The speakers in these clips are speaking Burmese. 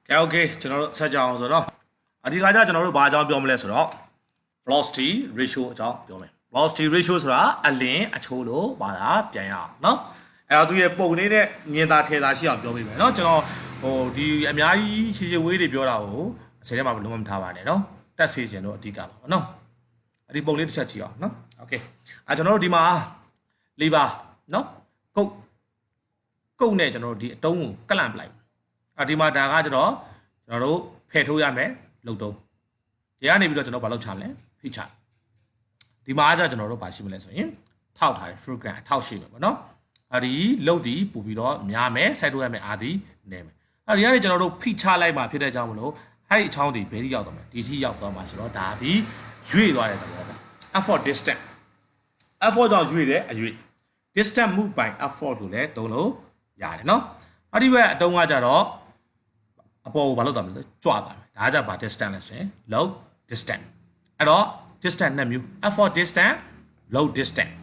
오케이ကျွန်တော်တို့ဆက်ကြအောင်ဆိုတော့အဒီကကြကျွန်တော်တို့ဘာအကြောင်းပြောမလဲဆိုတော့ velocity ratio အကြောင်းပြောမယ် velocity ratio ဆိုတာအလင်းအချိုးလို့ပါတာပြန်ရအောင်เนาะအဲ့တော့သူရဲ့ပုံလေးနဲ့မြင်သာထင်သာရှိအောင်ပြောပေးမယ်เนาะကျွန်တော်ဒီအများကြီးရှည်ရှည်ဝေးတွေပြောတာကိုအစထဲမှာဘယ်လုံးမထားပါနဲ့เนาะတက်စေခြင်းတော့အဓိကပါเนาะအဲ့ဒီပုံလေးတစ်ချက်ကြည့်အောင်เนาะโอเคကျွန်တော်တို့ဒီမှာလေးပါเนาะကုတ်နဲ့ကျွန်တော်တို့ဒီအတုံးကိုကန့်လန့်ပလိုက်ဒီမှာဒါကကျွန်တော်တို့ဖယ်ထိုးရမယ်လုံတုံးဒီကနေပြီးတော့ကျွန်တော်ဘာလုပ်ချမလဲဖိချဒီမှာကကျွန်တော်တို့ဘာရှိမလဲဆိုရင်ထောက်ထားတယ် frequent ထောက်ရှိမယ်ပေါ့နော်ဒီလုံဒီပို့ပြီးတော့များမယ်စိုက်ထုတ်ရမယ်အားဒီနေမယ်ဒီကနေကျွန်တော်တို့ဖိချလိုက်မှာဖြစ်တဲ့ကြောင့်မလို့အဲ့ဒီအချောင်းဒီဘယ်ထိရောက်တော့မလဲဒီထိရောက်သွားမှာဆိုတော့ဒါဒီရွေ့သွားတဲ့သဘောပေါ့ effort distance effort ကြောင့်ရွေ့တယ်အရွေ့ distance move by effort လို့လည်းသုံးလို့ရတယ်နော်အဲ့ဒီဘက်အတုံးကကြတော့အပေါ်ကိုဘာလုပ်သွားမလဲကြွသွားမယ်ဒါကကြပါ distance လဲဆိုရင် low distance အဲ့တော့ distance နှစ်မျိုး effort distance low distance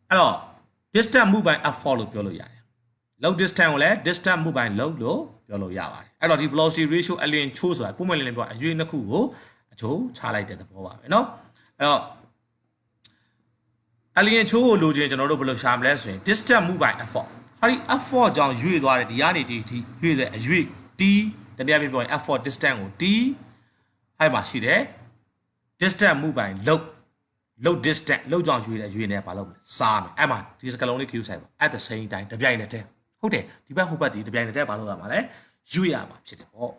အဲ့တော့ distance move by effort လို့ပြောလို့ရတယ် low distance ကိုလည်း distance move by low လို့ပြောလို့ရပါတယ်အဲ့တော့ဒီ velocity ratio အလင်းချိုးဆိုတာပုံမှန်လင်းပြောအရွေးနှစ်ခုကိုအချိုးချလိုက်တဲ့သဘောပါပဲเนาะအဲ့တော့အလင်းချိုးကိုလိုချင်ကျွန်တော်တို့ဘယ်လိုရှာမလဲဆိုရင် distance move by effort ဟာဒီ effort ကြောင့်ရွေ့သွားတယ်ဒီကနေဒီရွေ့တဲ့အရွေ့ t တနည်းအားဖြင့်ပြောရင် effort distance ကို t အဲ့မှာရှိတယ် distance move by low distance လောက်ကြောင့်ရွေ့တဲ့ရွေ့နေဘာလုပ်မလဲစားမယ်အဲ့မှာဒီစကလုံးလေး Q ဆိုင်ပါ at the same time တပြိုင်နက်တည်းဟုတ်တယ်ဒီဘက်ဟိုဘက်ဒီတပြိုင်နက်တည်းဘာလုပ်ရမှာလဲရွေ့ရမှာဖြစ်တယ်ပေါ့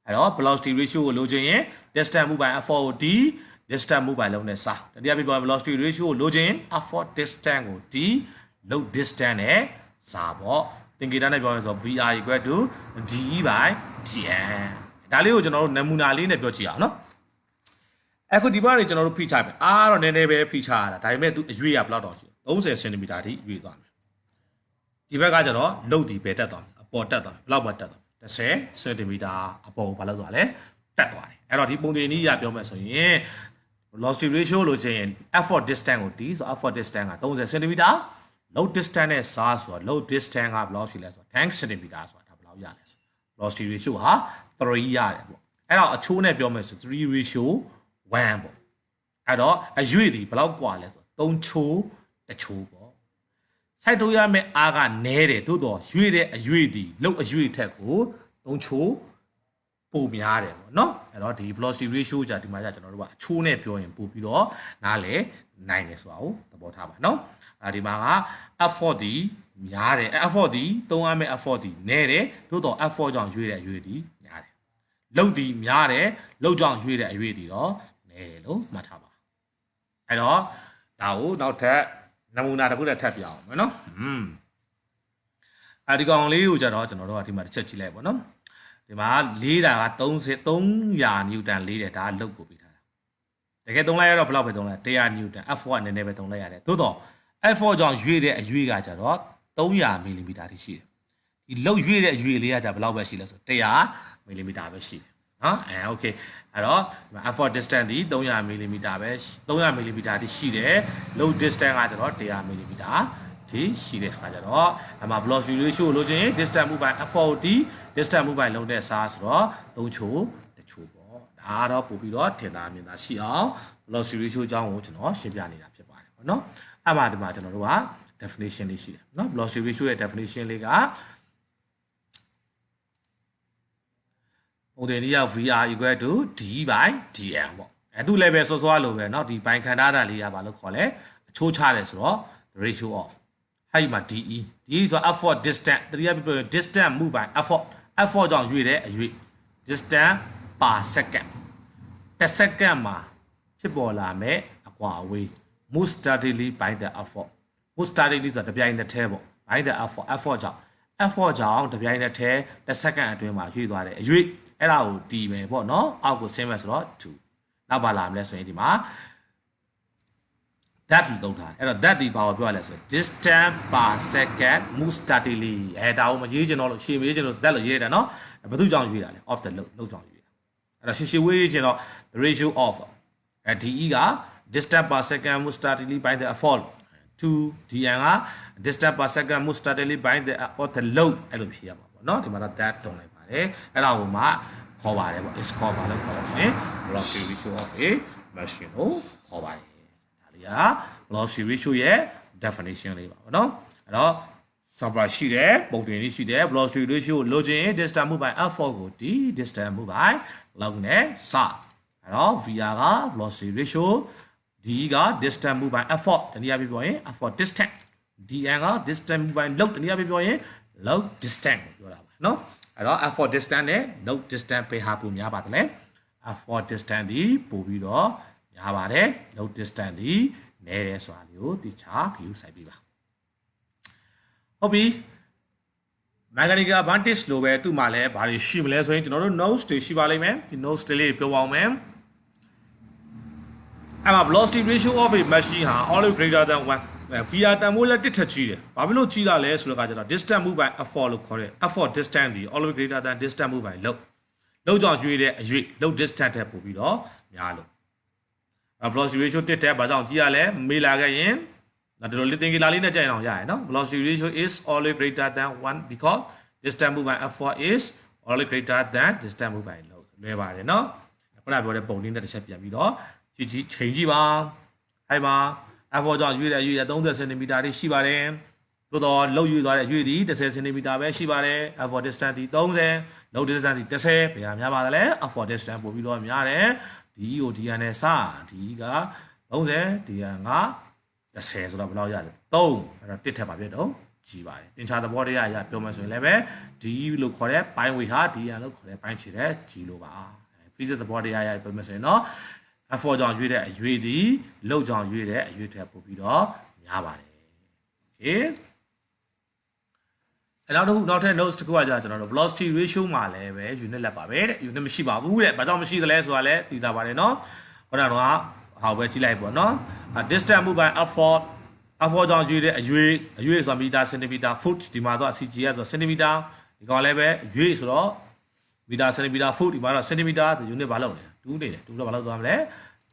အဲ့တော့ velocity ratio ကိုလိုချင်ရင် distance move by effort ကို d distance move by လုံးနဲ့စားတနည်းအားဖြင့်ပြောရင် velocity ratio ကိုလိုချင် effort distance ကို d low distance နဲ့စားပေါ့သင်္ကေတနဲ့ပြောရင်ဆို VR equal to DE by DN ဒါလေးကိုကျွန်တော်တို့နမူနာလေးနဲ့ပြောကြည့်အောင်နော်အခုဒီဘက်နေကျွန်တော်တို့ဖိချမယ်အားတော့နည်းနည်းပဲဖိချရတာဒါပေမဲ့သူအရွေ့ရဘယ်လောက်တော့ရှိ30 cm ထိရွေ့သွားမယ်ဒီဘက်ကကျတော့လုတ်ဒီပဲတက်သွားမယ်အပေါ်တက်သွားမယ်ဘယ်လောက်ပဲတက်သွား10 cm အပေါ်ဘာလို့သွားလဲတက်သွားတယ်အဲ့တော့ဒီပုံတွေနည်းရပြောမယ်ဆိုရင် velocity ratio လို့ဆိုရင် effort distance ကို d ဆို effort distance က30 cm low distance နဲ့ SAR ဆိုတော့ low distance ကဘယ်လောက်ရှိလဲဆိုတော့10 cm ဆိုတာဒါဘယ်လောက်ရလဲဆို velocity ratio ဟာ3ရတယ်ပေါ့အဲ့တော့အချိုးနဲ့ပြောမယ်ဆို3 ratio 1ပေါ့အဲ့တော့အရွေ့ဒီဘယ်လောက်กว่าလဲဆိုတော့3ချိုးတစ်ချိုးပေါ့စိုက်ထုတ်ရမယ့်အားကနည်းတယ်သို့တော့ရွေ့တဲ့အရွေ့ဒီလုတ်အရွေ့ထက်ကို3ချိုးပိုများတယ်ပေါ့နော်အဲ့တော့ဒီ velocity ratio じゃဒီမှာじゃကျွန်တော်တို့ကအချိုးနဲ့ပြောရင်ပို့ပြီးတော့နားလေနိုင်တယ်ဆိုတာကိုသဘောထားပါနော်ဒီမှာက effort ဒီများတယ် effort ဒီသုံးရမယ့် effort ဒီနည်းတယ်သို့တော့ effort ကြောင့်ရွေ့တဲ့အရွေ့ဒီများတယ်လုတ်ဒီများတယ်လုတ်ကြောင့်ရွေ့တဲ့အရွေ့ဒီတော့နည်းတယ်လို့မှတ်ထားပါအဲ့တော့ဒါကိုနောက်ထပ်နမူနာတစ်ခုနဲ့ထပ်ပြအောင်မယ်နော်ဒီကောင်လေးကိုကြတော့ကျွန်တော်တို့ကဒီမှာတစ်ချက်ကြည့်လိုက်ပါနော်ဒီမှာလေးတာက300 newton လေးတယ်ဒါကလုတ်ကိုပြီးထားတာတကယ်သုံးလိုက်ရတော့ဘယ်လောက်ပဲသုံးလိုက်100 newton f4 ကနည်းနည်းပဲသုံးလိုက်ရတယ်သို့တော့ f4 ကြောင့်ရွေ့တဲ့အရွေ့ကကြတော့300 mm တိရှိတယ်ဒီလုတ်ရွေ့တဲ့အရွေ့လေးကကြဘယ်လောက်ပဲရှိလဲဆို100 mm ပဲရှိတယ်နော်โอเคအဲ့တော့ f4 distance ဒီ300 mm ပဲ300 mm တိရှိတယ် low distance ကကြတော့100 mm ဒီရှိတဲ့ခါကျတော့အမှ velocity ratio ကိုလိုချင် distance move by f4 ဒီ distance move by လုံးတဲ့စားဆိုတော့3ချိုးတစ်ချိုးပေါ့ဒါကတော့ပို့ပြီးတော့ထင်သာမြင်သာရှိအောင် velocity ratio အကြောင်းကိုကျွန်တော်ရှင်းပြနေတာဖြစ်ပါတယ်ပေါ့နော်အဲ့မှာဒီမှာကျွန်တော်တို့က definition လေးရှိတယ်နော် velocity ratio ရဲ့ definition လေးကပုံတင်လေးက VR equal to d by dm ပေါ့သူလည်းပဲစောစောလိုပဲเนาะဒီဘိုင်ခန္ဓာတာလေးကဘာလို့ခေါ်လဲအချိုးချတယ်ဆိုတော့ ratio of အဲ့ဒီမှာ DE ဆို effort distance တတိယပြပြော distance move by effort ကြောင့်ရွေ့တဲ့အရွေ့ distance per second တစ်စက္ကန့်မှာဖြစ်ပေါ်လာမဲ့အကွာအဝေး move steadily by the effort move steadily ဆိုတာတပြိုင်နက်တည်းပေါ့ by the effort ကြောင့်တပြိုင်နက်တည်းတစ်စက္ကန့်အတွင်းမှာရွေ့သွားတဲ့အရွေ့အဲ့ဒါကို D ပဲပေါ့နော်အောက်ကိုဆင်းမယ်ဆိုတော့2နောက်ပါလာမလဲဆိုရင်ဒီမှာ that လို့ထားတယ်အဲ့တော့ that ဒီဘာကိုပြောရလဲဆို distance per second move steadily ဒါကိုမရေးချင်တော့လို့ရှေ့မေးချင်လို့ that လို့ရေးတယ်နော်ဘယ်သူကြောင့်ရွေးတာလဲ of the load ကြောင့်ရွေးတာအဲ့တော့ရှေ့ဝေးချင်တော့ the ratio of DE က distance per second move steadily by the effort to DN က distance per second move steadily by the load အဲ့လိုဖြေရမှာ နော်ဒီမှာတော့ that တုံးလိုက်ပါတယ်အဲ့ဒါကိုမှခေါ်ပါတယ်ပေါ့ is called ဘာလို့ခေါ်လဲဆိုရင် velocity ratio of a machine ကိုခေါ်ပါတယ်ဒါလေးက velocity ratio ရဲ့ definition လေးပါပေါ့နော်အဲ့တော့ software ရှိတယ်ပုံတင်လေးရှိတယ် velocity ratio ကိုလိုချင် distance move by f4 ကိုဒီ distance move by log နဲ့စအဲ့တော့ vr က velocity ratio d က distance move by f4 တနည်းအားဖြင့်ပြောရင် f4 distance dn က distance move by log တနည်းအားဖြင့်ပြောရင် log distance ကိုပြောတာပါနော်အဲ့တော့ f4 distance နဲ့ log distance ပဲဟာပိုများပါတယ် f4 distance ဒီပို့ပြီးတော့များပါတယ် log distance ဒီနည်းတယ်ဆိုတာမျိုးတခြား view စိုက်ပြပါဟုတ်ပြီ mechanical advantage လို့ပဲသူ့မှာလည်းဘာတွေရှိမလဲဆိုရင်ကျွန်တော်တို့ notes တွေရှိပါလိမ့်မယ်ဒီ notes တွေလေးပြောပါအောင်မယ်အဲ့မှာ velocity ratio of a machine ဟာ always greater than 1 VR တန်ဖိုးလက်တစ်ထက်ကြီးတယ်ဘာဖြစ်လို့ကြီးလာလဲဆိုတော့ကကျတော့ distance move by f4 လို့ခေါ်တယ် f4 distance ဒီ always greater than distance move by log ကြောင့်ရွေးတဲ့အရွေ့ log distance ထက်ပိုပြီးတော့များလို့ velocity ratio တစ်တဲ့ဘာကြောင့်ကြီးရလဲမေးလာခဲ့ရင်ဒါတို့လေးသင်္ကေတလေးနဲ့ကြိုင်အောင်ရရနော် velocity ratio is always greater than 1 because distance moved by f4 is always greater than distance moved by log လွယ်ပါတယ်နော်ခုနပြောတဲ့ပုံလေးနဲ့တစ်ချက်ပြန်ပြီးတော့ကြည့်ချိန်ကြည့်ပါအဲ့မှာ f4 ကြောင့်ရွေးတဲ့အရွေ့ရ30 cm တိရှိပါတယ်သို့တော့လောက်ရွေးသွားတဲ့အရွေ့ဒီ10 cm ပဲရှိပါတယ် f4 distance ဒီ30 log distance ဒီ10ဘယ်ဟာများပါသလဲ f4 distance ပို့ပြီးတော့များတယ်ဒီကိုဒီကနေစဒီက30ဒီကငါ10ဆိုတော့ဘယ်လောက်ရလဲ3အဲ့တော့တစ်ထက်ပါပြတော့ကြီးပါတယ်တင်ချာသဘောတရားအရာပြောမှဆိုရင်လည်းပဲဒီလို့ခေါ်တဲ့ပိုင်းဝေဟာဒီရလို့ခေါ်တဲ့ပိုင်းခြေတဲ့ကြီးလို့ပါ physics သဘောတရားအရာပြောမှဆိုရင်တော့ f4 ကြောင့်ရွေးတဲ့အရွေ့ဒီလောက်ကြောင့်ရွေးတဲ့အရွေ့ထက်ပိုပြီးတော့များပါတယ် okay အဲ့နောက်ထပ် notes တစ်ခုကကြာကျွန်တော်တို့ velocity ratio မှာလည်းပဲ unit လက်ပါပဲတဲ့ unit မရှိပါဘူးတဲ့ဘာကြောင့်မရှိသလဲဆိုတာလည်းသိတာပါတယ်เนาะခုနကတော့ဟာပဲကြည့်လိုက်ပေါ့เนาะdistance move by f4 ကြောင့်ရွေးတဲ့အရွေ့ဆိုမီတာစင်တီမီတာ foot ဒီမှာတော့ cgs ဆိုစင်တီမီတာဒီကောင်လည်းပဲရွေ့ဆိုတော့မီတာစင်တီမီတာ foot ဒီမှာတော့စင်တီမီတာ unit ဘာလုပ်လဲတူးနေတယ်တူးတော့ဘာလုပ်သွားမလဲ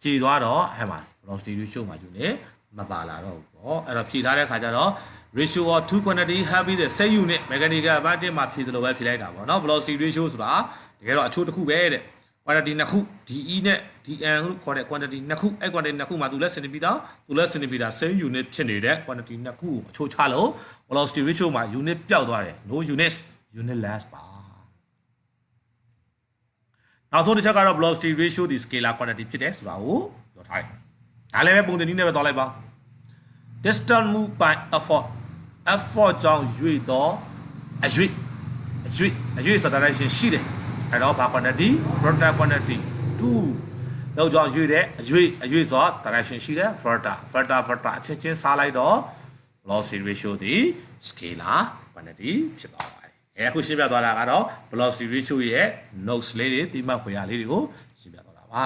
ကြည်သွားတော့အဲ့မှာ velocity ratio မှာ unit မပါလာတော့ဘူးပေါ့အဲ့တော့ဖြည့်ထားတဲ့ခါကျတော့ ratio of two quantity have the same unit mechanical advantage မှာဖြည့်သလိုပဲဖြည့်လိုက်တာပေါ့เนาะ velocity ratio ဆိုတာတကယ်တော့အချိုးတစ်ခုပဲတဲ့ quantity နှစ်ခု DE နဲ့ DN လို့ခေါ်တဲ့ quantity နှစ်ခုအဲ့ quantity နှစ်ခုမှာသူလည်း centimeter သူလည်း centimeter same unit ဖြစ်နေတဲ့ quantity နှစ်ခုကိုအချိုးချလို့ velocity ratio မှာ unit ပျောက်သွားတယ် no units unitless ပါနောက်ဆုံးတစ်ချက်ကတော့ velocity ratio ဒီ scalar quantity ဖြစ်တယ်ဆိုတာကိုပြောထားတယ်ဒါလည်းပဲပုံသင်နည်းနဲ့ပဲသွားလိုက်ပါ distance move by f4 ကြောင့်ရွေ့တော့အရွေ့ဆိုတာ direction ရှိတယ်အဲ့တော့ဘာ quantity rotor quantity 2လောက်ကြောင့်ရွေ့တဲ့အရွေ့ဆိုတာ direction ရှိတယ် rotor အချက်ချင်းစားလိုက်တော့ velocity ratio ဒီ scalar quantity ဖြစ်သွားပါတယ်အခုရှင်းပြသွားတာကတော့ velocity ratio ရဲ့ notes လေးတွေတိမှတ်ဖွယ်ရာလေးတွေကိုရှင်းပြသွားတာပါ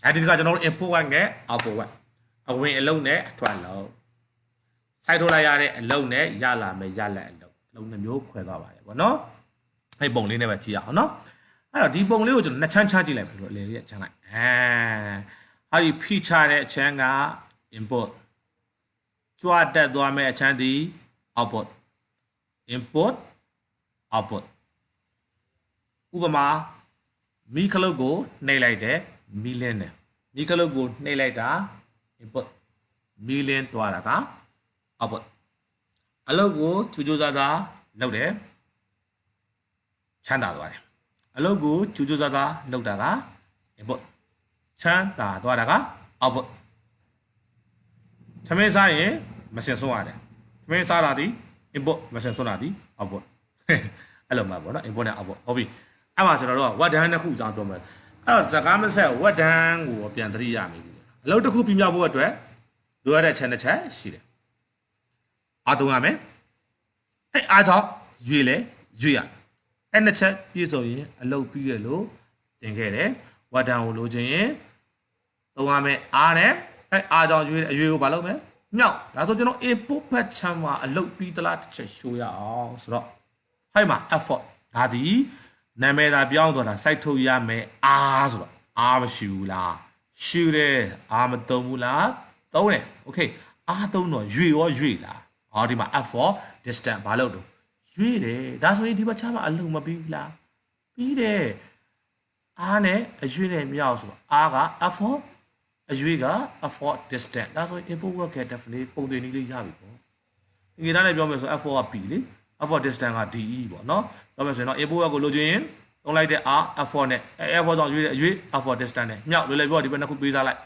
အဲဒီကကျွန်တော်တို့ input 1နဲ့ output 1အဝင်အလုံးနဲ့အထွက်အလုံးစိုက်ထုတ်လိုက်ရတဲ့အလုံးနဲ့ရလာမယ်ရလက်အလုံးနှမျိုးခွဲသွားပါတယ်ပေါ့နော်အဲ့ပုံလေးနဲ့ပဲကြည့်ရအောင်နော်အဲ့တော့ဒီပုံလေးကိုကျွန်တော်နှစ်ချမ်းချကြည့်လိုက်မယ်လို့အလေလေးချမ်းလိုက်အဲ့ဒီ feature တဲ့အချမ်းက input ကြွတက်သွားမယ်အချမ်းဒီ output input output ဥပမာမီခလုတ်ကိုနှိပ်လိုက်တယ်မီလင်းတယ်မီခလုတ်ကိုနှိပ်လိုက်တာ input မီလင်းသွားတာက output အလုပ်ကိုချူချူစားစားလုပ်တယ်ချမ်းသာသွားတယ်အလုပ်ကိုချူချူစားစားလုပ်တာက input ချမ်းသာသွားတာက output သမင်းစားရင်မစင်ဆုံးရတယ်သမင်းစားတာဒီ input မစင်ဆုံးတာဒီ output အဲ့လိုမှပေါ့နော် input နဲ့ output ဟုတ်ပြီအဲ့မှာကျွန်တော်တို့က what done နှစ်ခုအကြောင်းပြောမယ်အဲ့တော့ဇကားမဆက် what done ကိုပြန်သတိရမယ်အလုပ်တစ်ခုပြမြောက်ဖို့အတွက်လိုရတဲ့ channel ချက်ရှိတယ်အားသုံးရမယ်အဲ့အားကြောင့်ရွေ့ရအဲ့နှစ်ချက်ပြည့်စုံရင်အလုပ်ပြီးရလို့တင်ခဲ့တယ်ဝတ်တန်ကိုလိုချင်ရင်သုံးရမယ်အားနဲ့အဲ့အားကြောင့်ရွေ့အရွေကိုမလုပ်မယ်မြောက်ဒါဆိုကျွန်တော် input ဖက်ချမ်းမှာအလုပ်ပြီးသလားတစ်ချက်ရှိုးရအောင်ဆိုတော့ဟိုက်မှာ effort ဒါဒီနာမည်သာပြောင်းသွားတာစိုက်ထုတ်ရမယ်အားဆိုတော့အားမရှိဘူးလားရှိတယ်အားမသုံးဘူးလားသုံးတယ် okay အားသုံးတော့ရွေ့ရောရွေ့လားဒီမှာ f4 distance ဘာလို့တော့ ရွေ့တယ်ဒါဆိုရင်ဒီဘက်ချမ်းမှာအလုံးမပြီးဘူးလားပြီးတယ်အားနဲ့အရွေ့နဲ့မြောက်ဆိုတော့အားက effort အရွေ့က effort distance ဒါဆိုရင် input work ရဲ့ definition ပုံသင်နည်းလေးရပြီပေါ့ဒီကိန်းနဲ့ပြောမယ်ဆို effort က p လေ effort distance က de ပေါ့နော်ပြောမယ်ဆိုရင်တော့ input work ကိုလိုချင်ရင်သုံးလိုက်တဲ့ r effort နဲ့ effort ကြောင့်ရွေ့တဲ့အရွေ့ effort distance နဲ့မြောက်လွယ်လွယ်ပြောဒီဘက်နှစ်ခုပေးစားလိုက်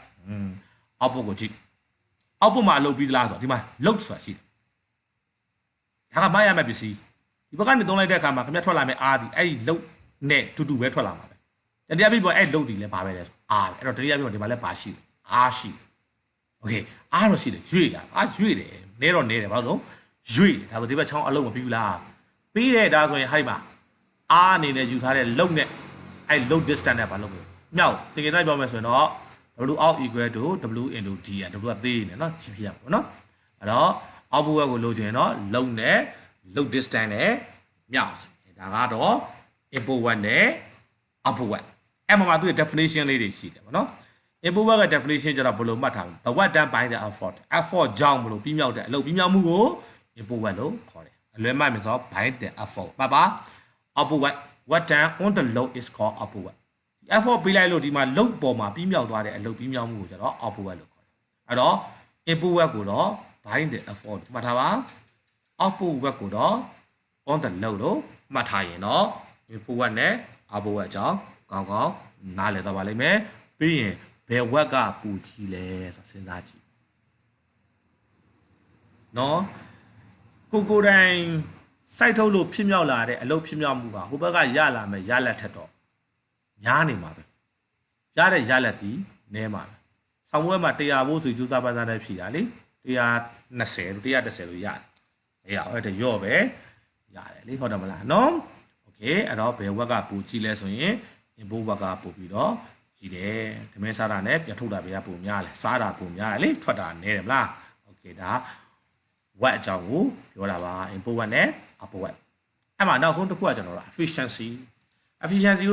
output ကိုကြည့် output မှာအလုပ်ပြီးသလားဆိုတော့ဒီမှာ load ဆိုတာရှိတယ်ဒါကမရမယ့်ပစ္စည်းဒီဘက်ကနေသုံးလိုက်တဲ့အခါမှာခင်ဗျထွက်လာမယ့် r ဒီအဲ့ဒီ load နဲ့တူတူပဲထွက်လာမှာပဲတရားပြီးပေါ်အဲ့ load ဒီလည်းပါပဲလဲဆို r ပဲအဲ့တော့တရားပြီးပေါ်ဒီမှာလည်းပါရှိတယ် r ရှိတယ် okay r တော့ရှိတယ်ရွေ့လားရွေ့တယ်နဲတော့နဲတယ်ဘာလို့ရွေ့တယ်ဒါဆိုဒီဘက်ချောင်းအလုံးမပြီးဘူးလားပြီးတယ်ဒါဆိုရင်ဟိုက်မှာ r အနေနဲ့ယူထားတဲ့ load နဲ့အဲ့ load distance နဲ့ဘာလုပ်မလဲမြောက်တင်ကြတိုင်းပြောမယ်ဆိုရင်တော့ w out equal to w into d อ่ะ w ကသေးနေနော်ကြည့်ပြရပါဘောနော်အဲ့တော့ output ကိုလိုချင်တော့ load နဲ့ load distance နဲ့မြောက်ဒါကတော့ input 1နဲ့ output 1အဲ့မှာသူ့ရဲ့ definition လေးတွေရှိတယ်ဗောနော် input 1က definition ကျတော့ဘယ်လိုမှတ်ထားလဲ the work done by the effort ကြောင့်မလို့ပြီးမြောက်တဲ့အလုပ်ပြီးမြောက်မှုကို input 1လို့ခေါ်တယ်အလွဲမှတ်မယ်ဆိုတော့ by the effort ပါ output 1 what done on the load is called output 1 effort ပေးလိုက်လို့ဒီမှာ load ပေါ်မှာပြီးမြောက်သွားတဲ့အလုပ်ပြီးမြောက်မှုကိုကျတော့ output 1လို့ခေါ်တယ်အဲ့တော့ input 1ကိုတော့ by the effort မှတ်ထားပါ output 1ကိုတော့ on the load လို့မှတ်ထားရင်တော့ input 1နဲ့ output 1အကြောင်းကောင်းကောင်းနားလည်တော့ပါလိမ့်မယ်ပြီးရင်ဘယ် work ကပူကြီးလဲဆိုစဉ်းစားကြည့်နော်ကိုတိုင်စိုက်ထုတ်လို့ဖြစ်မြောက်လာတဲ့အလုပ်ဖြစ်မြောက်မှုကဟိုဘက်ကရလာမယ်ရလက်ထက်တော့များနေမှာပဲရတဲ့ရလက်တီနဲမှာပဲဆောင်းပွဲမှာ100ဘိုးစုကျူးစားပန်းစားတဲ့ဖြည့်တာလေ120လို့130လို့ရတယ်အေးအဲ့ဒါရော့ပဲရတယ်လေဟုတ်တယ်မလားနော်โอเคအဲ့တော့ဘယ်ဝက်ကပူကြည့်လဲဆိုရင် input ဝက်ကပူပြီးတော့ကြည့်တယ်ဓမဲစားတာနဲ့ပြန်ထုတ်တာပဲပူများလဲစားတာပူများတယ်လေထွက်တာနဲတယ်မလားโอเคဒါဝက်အကြောင်းကိုပြောတာပါ input ဝက်နဲ့ output ဝက်အဲ့မှာနောက်ဆုံးတစ်ခုကကျွန်တော်တို့ efficiency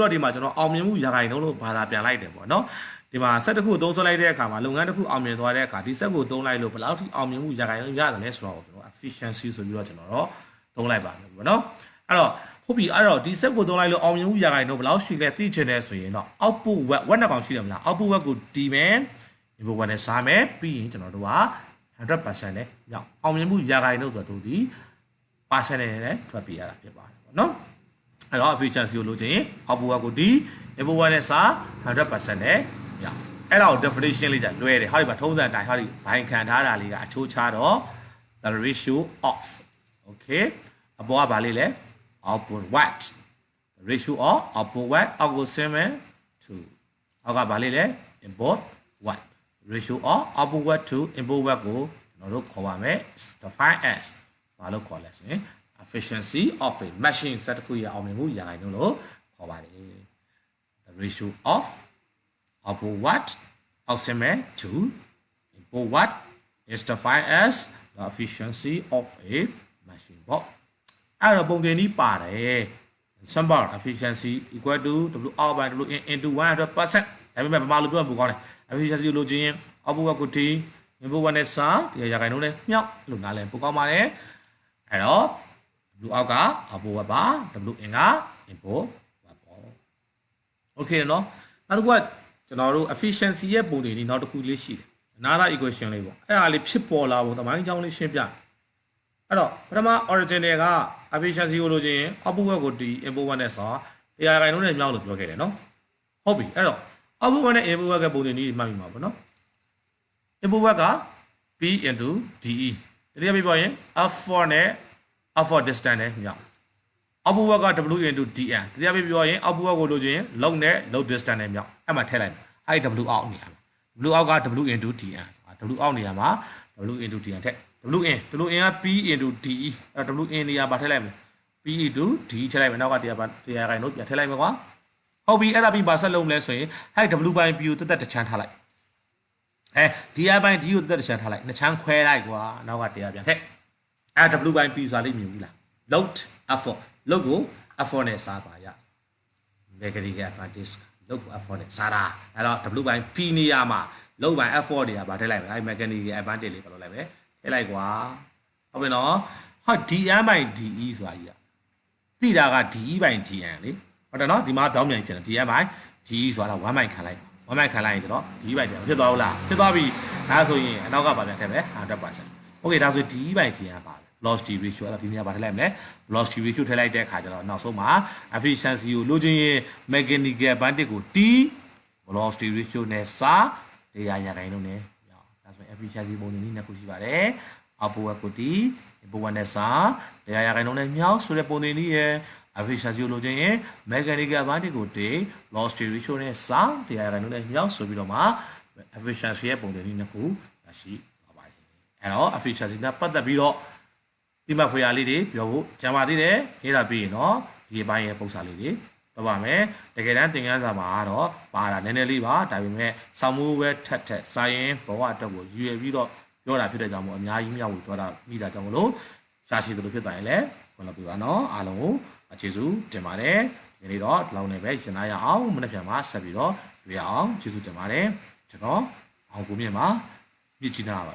တော့ဒီမှာကျွန်တော်အောင်မြင်မှုရာခိုင်နှုန်းလို့ဘာသာပြန်လိုက်တယ်ပေါ့နော်ဒီမှာဆက်တစ်ခုသုံးဆွဲလိုက်တဲ့အခါမှာလုပ်ငန်းတစ်ခုအောင်မြင်သွားတဲ့အခါဒီဆက်ကိုသုံးလိုက်လို့ဘယ်လောက်ထိအောင်မြင်မှုရာခိုင်နှုန်းရတယ်လဲဆိုတော့ကျွန်တော် efficiency ဆိုပြီးတော့ကျွန်တော်တော့သုံးလိုက်ပါမယ်ပေါ့နော်အဲ့တော့ဟုတ်ပြီအဲ့တော့ဒီဆက်ကိုသုံးလိုက်လို့အောင်မြင်မှုရာခိုင်နှုန်းဘယ်လောက်ရှိလဲသိချင်တယ်ဆိုရင်တော့ output web နှစ်ကောင်ရှိတယ်မလား output web ကိုဒီမယ် input web နဲ့စားမယ်ပြီးရင်ကျွန်တော်တို့က 100% နဲ့ညောင်းအောင်မြင်မှုရာခိုင်နှုန်းဆိုတော့ဒီ percent နဲ့ထွက်ပြရတာဖြစ်ပါတယ်ပေါ့နော်အဲ့တော့ efficiency ကိုလိုချင် output web ကိုဒီ input web နဲ့စား 100% နဲ့ညောင်းအဲ့ဒါကို definition လေးကြာလွယ်တယ်ဟာဒီမှာထုံးစံတိုင်းဟာဒီဘိုင်ခံထားတာလေးကအချိုးချတော့ the ratio of okay အပေါ်ကဗာလေးလဲ output what the ratio of output what အောက်ကိုဆင်းမယ် to အောက်ကဗာလေးလဲ input what ratio of output what to input what ကိုကျွန်တော်တို့ခေါ်ပါမယ် define as ဘာလို့ခေါ်လဲဆိုရင် efficiency of a machine စက်တစ်ခုရဲ့အောင်မြင်မှုရာခိုင်နှုန်းလို့ခေါ်ပါတယ် the ratio of output what အောက်ဆင်းမယ် to input what is defined as the efficiency of a machine ပေါ့အဲ့တော့ပုံတင်ကြီးပါတယ် simple efficiency equal to w out by w in into 100% ဒါပေမဲ့ဘာမှလို့ပြောရင်ပိုကောင်းတယ် efficiency လို့ချင်း output work ကိုတီ input work နဲ့စာဒီရာခိုင်နှုန်းနဲ့မြောက်လို့နားလဲပိုကောင်းပါတယ်အဲ့တော့ w out က output work ပါ w in က input work ပေါ့ okay နော်နောက်တစ်ခုကကျွန်တော်တို့ efficiency ရဲ့ပုံတင်ကြီးနောက်တစ်ခုလေးရှိတယ်နားသား equation လေးပေါ့အဲ့ဒါလေးဖြစ်ပေါ်လာပုံသမိုင်းကြောင်းလေးရှင်းပြအဲ့တော့ပထမ original က efficiency ကိုလိုချင် output work ကိုဒီ input work နဲ့စာတရားခိုင်နှုန်းနဲ့မြောက်လို့ပြောခဲ့တယ်နော်ဟုတ်ပြီအဲ့တော့ output work နဲ့ input work ကပုံတင်ကြီးမှတ်မိမှာပေါ့နော် input work က p into de တရားပြပြောရင် f4 နဲ့ f4 distance နဲ့မြောက် output work က w into dn တရားပြပြောရင် output work ကိုလိုချင် load နဲ့ load distance နဲ့မြောက်အဲ့မှာထည့်လိုက်အဲ့ w out နေရမှာ w out က w into dn w out နေရာမှာ w into dn ထက် w in က p into de အဲ့ w in နေရာမှာထည့်လိုက်မယ် p into de ထည့်လိုက်မယ်နောက်ကတရားခိုင်လို့ပြန်ထည့်လိုက်မယ်ကွာဟုတ်ပြီအဲ့ဒါပြီးပါဆက်လုံးလဲဆိုရင်အဲ့ w by p ကိုတက်တစ်ချမ်းထားလိုက်ဒီ i by d ကိုတက်တစ်ချမ်းထားလိုက်နှစ်ချမ်းခွဲလိုက်ကွာနောက်ကတရားပြန်ထည့်အဲ့ w by p ဆိုတာလေးမြင်ဘူးလား load f4 load ကို f4 နဲ့စားပါရ negative advantage load ကို f4 နဲ့စားတာအဲ့တော့ w by p နေရာမှာ load by f4 တွေကဗာထည့်လိုက်မယ်အဲ့ mechanical advantage လေးပါလို့လိုက်မယ်ထည့်လိုက်ကွာဟုတ်ပြီနော်ဟာ dn by de ဆိုတာကြီး တိတာက d ဘိုင် dn လေဟုတ်တယ်နော်ဒီမှာပြောင်းပြန်ဖြစ်တယ် dn ဘိုင် d ဆိုတာ1ဘိုင်ခံလိုက်1ဘိုင်ခံလိုက်ရင်ကျွန်တော် d ဘိုင်ပြန်ဖြစ်သွားဘူးလားဖြစ်သွားပြီဒါဆိုရင်အနောက်ကပါပြန်ထည့်မယ် 100% okay ဒါဆို d ဘိုင် dn ပါ velocity ratio အဲ့ဒါဒီနေရာပါထည့်လိုက်မယ် velocity ratio ထည့်လိုက်တဲ့အခါကျတော့နောက်ဆုံးမှာ efficiency ကိုလိုချင်ရင် mechanical bandit ကို t velocity ratio နဲ့စာ100 ရာခိုင်နှုန်းနဲ့ဒါဆိုရင် efficiency ပုံစံနည်းနှစ်ခုရှိပါတယ် output ကို t input နဲ့စာ100 ရာခိုင်နှုန်းနဲ့မြောက်ဆိုတဲ့ပုံစံနည်းရဲ့ efficiency ကိုလိုချင်ရင် mechanical bandit ကို t velocity ratio နဲ့စာ100 ရာခိုင်နှုန်းနဲ့မြောက်ဆိုပြီးတော့မှ efficiency ရဲ့ပုံစံနည်းနှစ်ခုရှိသွားပါတယ်အဲ့တော့ efficiency နဲ့ပတ်သက်ပြီးတော့ဒီမှာဖွေရလေးတွေပြောဖို့ကြံပါသေးတယ်ရေးတာပြီးရင်တော့ဒီအပိုင်းရဲ့ပုံစံလေးတွေတော့ပါမယ်တကယ်တမ်းသင်ခန်းစာမှာတော့ပါတာနည်းနည်းလေးပါဒါပေမဲ့စောင့်မှုပဲထက်စာရင်ဘဝအတွက်ကိုရွယ်ပြီးတော့ပြောတာဖြစ်တဲ့ကြောင့်မို့အများကြီးမြောက်ပြီးပြောတာမိတာကြောင့်မလို့ရှာရှိသလိုဖြစ်သွားရင်လည်းဝင်လို့ပြပါနော်အားလုံးကိုကျေးဇူးတင်ပါတယ်ဒီနေ့တော့ဒီလောက်နဲ့ပဲရင်သားရအောင်မနေ့ပြန်မှာဆက်ပြီးတော့တွေ့ရအောင်ကျေးဇူးတင်ပါတယ်ကျွန်တော်အောင်ကိုမြင့်ပါမြစ်ကြီးနာပါ